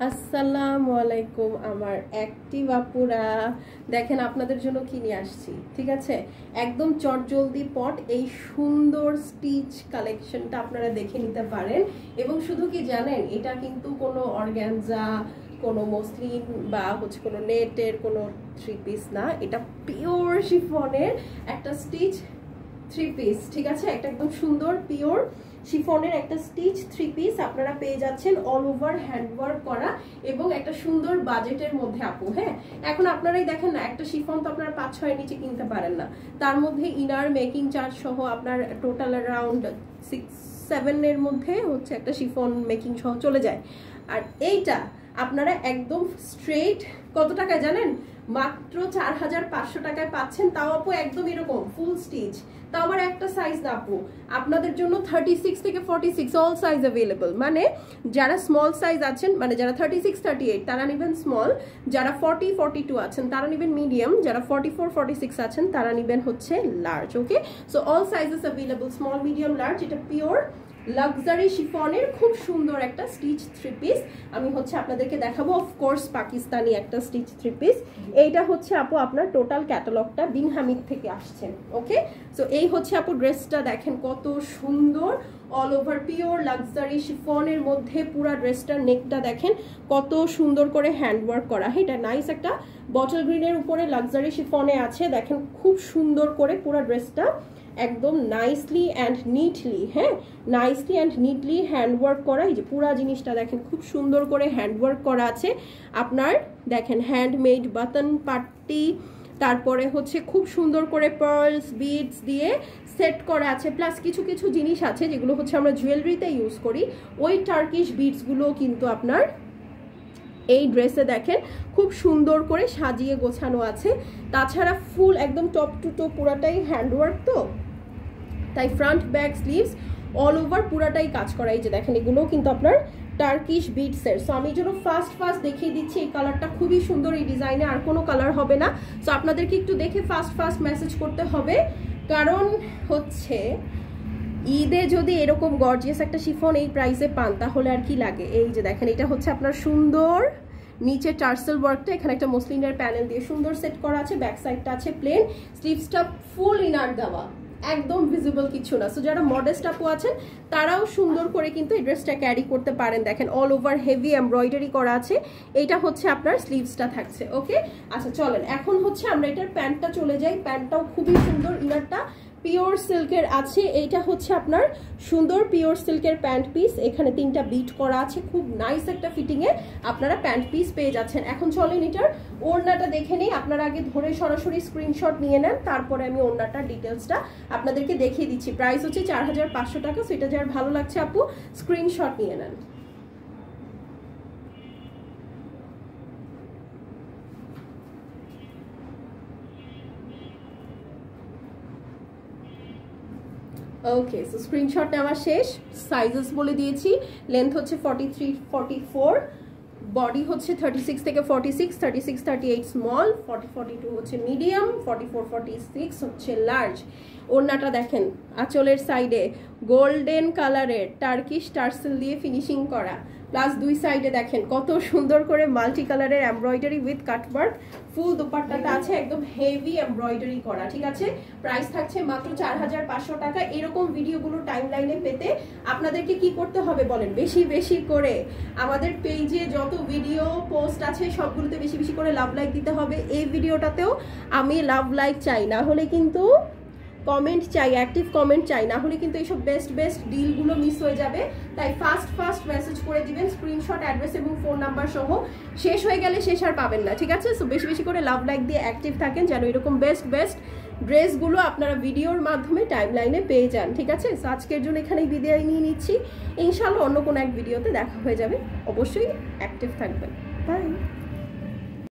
আসসালামু আলাইকুম আমার অ্যাক্টিভ আপুরা, দেখেন আপনাদের জন্য কি নিয়ে আসছি। ঠিক আছে, একদম চটজলদি পট এই সুন্দর স্টিচ কালেকশনটা আপনারা দেখে নিতে পারেন। এবং শুধু কি জানেন, এটা কিন্তু কোনো অর্গানজা, কোনো মসলিন বা হচ্ছে কোনো নেটের কোনো থ্রি পিস না, এটা পিওর শিফনের একটা স্টিচ থ্রি পিস। ঠিক আছে, একটা একদম সুন্দর পিওর শিফনের একটা স্টিচ থ্রি পিস আপনারা পেয়ে যাচ্ছেন, অল ওভার হ্যান্ডওয়ার্ক করা এবং একটা সুন্দর বাজেটের মধ্যে আপু। হ্যাঁ, এখন আপনারাই দেখেন না, একটা শিফন তো আপনারা 5-6 নিচে কিনতে পারেন না, তার মধ্যে ইনার মেকিং চার্জ সহ আপনার টোটাল অ্যারাউন্ড 6-7 এর মধ্যে হচ্ছে একটা শিফন মেকিং সহ চলে যায়। আর এইটা আপনারা একদম স্ট্রেট কত টাকায় জানেন, মাত্র 4500 টাকায় পাচ্ছেন। তাও আপু একদম এরকম ফুল স্টিচ, তাও আবার একটা সাইজ না আপু, আপনাদের জন্য 36 থেকে 46 অল সাইজ অ্যাভেলেবল। মানে যারা স্মল সাইজ আছেন, মানে যারা 36-38 তারা নেবেন স্মল, যারা 40-42 আছেন তারা নেবেন মিডিয়াম, যারা 44-46 আছেন তারা নেবেন হচ্ছে large. Okay, so all sizes available, small, medium, large. এটা পিওর লাক্সারি শিফনের খুব সুন্দর একটা স্টিচ থ্রি পিস আমি হচ্ছে আপনাদেরকে দেখাবো। অফকোর্স পাকিস্তানি একটা স্টিচ থ্রি পিস। এইটা হচ্ছে আপু আপনার টোটাল ক্যাটালগটা বিন হামিদ থেকে আসছে। ওকে, সো এই হচ্ছে আপু ড্রেসটা, দেখেন কত সুন্দর, অল ওভার পিওর লাক্সারি শিফনের মধ্যে পুরা ড্রেসটার নেকটা দেখেন কত সুন্দর করে হ্যান্ডওয়ার্ক করা। হ্যাঁ, এটা নাইস একটা বটল গ্রিনের উপরে লাক্সারি শিফনে আছে, দেখেন খুব সুন্দর করে পুরা ড্রেসটা একদম নাইসলি অ্যান্ড নিটলি, হ্যাঁ নাইসলি অ্যান্ড নিটলি হ্যান্ডওয়ার্ক করা। এই যে পুরা জিনিসটা দেখেন খুব সুন্দর করে হ্যান্ডওয়ার্ক করা আছে আপনার, দেখেন হ্যান্ডমেড বাটন পাট্টি, তারপরে হচ্ছে খুব সুন্দর করে পার্লস বিডস দিয়ে সেট করা আছে। প্লাস কিছু কিছু জিনিস আছে যেগুলো হচ্ছে আমরা জুয়েলারিতে ইউজ করি, ওই টার্কিশ বিডসগুলো কিন্তু আপনার এই ড্রেসে দেখেন খুব সুন্দর করে সাজিয়ে গোছানো আছে। তাছাড়া ফুল একদম টপ টু টো পুরাটাই হ্যান্ডওয়ার্ক, তো তাই front back sleeves all over পুরাটাই কাজ করা। এই যে দেখেন এগুলোও কিন্তু আপনার টার্কিশ বিডসের। সো আমি যেন ফার্স্ট দেখিয়ে দিচ্ছি, এই কালারটা খুবই সুন্দর, এই ডিজাইনে আর কোনো কালার হবে না। সো আপনাদেরকে একটু দেখে ফার্স্ট মেসেজ করতে হবে, কারণ হচ্ছে ঈদে যদি এরকম গর্জিয়াস একটা শিফন এই প্রাইসে পান তাহলে আর কি লাগে। এই যে দেখেন এটা হচ্ছে আপনার সুন্দর নিচে টার্সেল ওয়ার্কটা, এখানে একটা মসলিনের প্যানেল দিয়ে সুন্দর সেট করা আছে, ব্যাক সাইডটা আছে প্লেন, স্লিভসটা ফুল ইনার দেওয়া, একদম ভিজিবল কিছু না। সো যারা মডেস্ট আপু আছেন তারাও সুন্দর করে কিন্তু এই ড্রেসটা ক্যারি করতে পারেন। দেখেন অল ওভার হেভি এমব্রয়ডারি করা আছে, এইটা হচ্ছে আপনার স্লিভসটা থাকছে। ওকে, আচ্ছা চলেন এখন হচ্ছে আমরা এটার প্যান্টটা চলে যাই। প্যান্টটাও খুবই সুন্দর, ইনারটা পিওর সিল্কের আছে। এইটা হচ্ছে আপনার সুন্দর পিওর সিল্কের প্যান্ট পিস, এখানে 3টা বিট করা আছে, খুব নাইস একটা ফিটিংয়ে আপনারা প্যান্ট পিস পেয়ে যাচ্ছেন। এখন চলেন এটার ওড়নাটা দেখে নিই। আপনারা আগে ধরে সরাসরি স্ক্রিনশট নিয়ে নেন, তারপরে আমি ওড়নাটার ডিটেলসটা আপনাদেরকে দেখিয়ে দিচ্ছি। প্রাইস হচ্ছে 4500 টাকা। সো এটা যার ভালো লাগছে আপু স্ক্রিনশট নিয়ে নেন। ওকে, সো স্ক্রিনশট নেওয়া শেষ। সাইজেস বলে দিয়েছি, লেন্থ হচ্ছে 43-44, বডি হচ্ছে 36 থেকে 46, 36-38 স্মল, 40-42 হচ্ছে মিডিয়াম, 44-46 হচ্ছে লার্জ। ওড়নাটা দেখেন আঁচলের সাইডে গোল্ডেন কালারের টার্কিশ টার্সেল দিয়ে ফিনিশিং করা, প্লাস দুই সাইডে দেখেন কত সুন্দর করে মাল্টি কালারের এমব্রয়ডারি উইথ কাটওয়ার্ক। ফুল দোপাট্টাটা আছে একদম হেভি এমব্রয়ডারি করা। ঠিক আছে, প্রাইস থাকছে মাত্র 4500 টাকা। এরকম ভিডিওগুলো টাইমলাইনে পেতে আপনাদেরকে কি করতে হবে বলেন, বেশি বেশি করে আমাদের পেজে যত ভিডিও পোস্ট আছে সবগুলোতে বেশি বেশি করে লাভ লাইক দিতে হবে। এই ভিডিওটাতেও আমি লাভ লাইক চাই, না হলে কিন্তু কমেন্ট চাই, অ্যাক্টিভ কমেন্ট চাই, না হলে কিন্তু এইসব বেস্ট ডিলগুলো মিস হয়ে যাবে। তাই ফার্স্ট মেসেজ করে দিবেন, স্ক্রিনশট, অ্যাড্রেস এবং ফোন নাম্বার সহ। শেষ হয়ে গেলে শেষ আর পাবেন না। ঠিক আছে, সো বেশি বেশি করে লাভ লাইক দিয়ে অ্যাক্টিভ থাকেন যেন এরকম বেস্ট ড্রেসগুলো আপনারা ভিডিওর মাধ্যমে টাইমলাইনে পেয়ে যান। ঠিক আছে, সো আজকের জন্য এখানেই বিদায় নিয়ে নিচ্ছি। ইনশাআল্লাহ অন্য কোনো এক ভিডিওতে দেখা হয়ে যাবে। অবশ্যই অ্যাক্টিভ থাকবেন। বাই।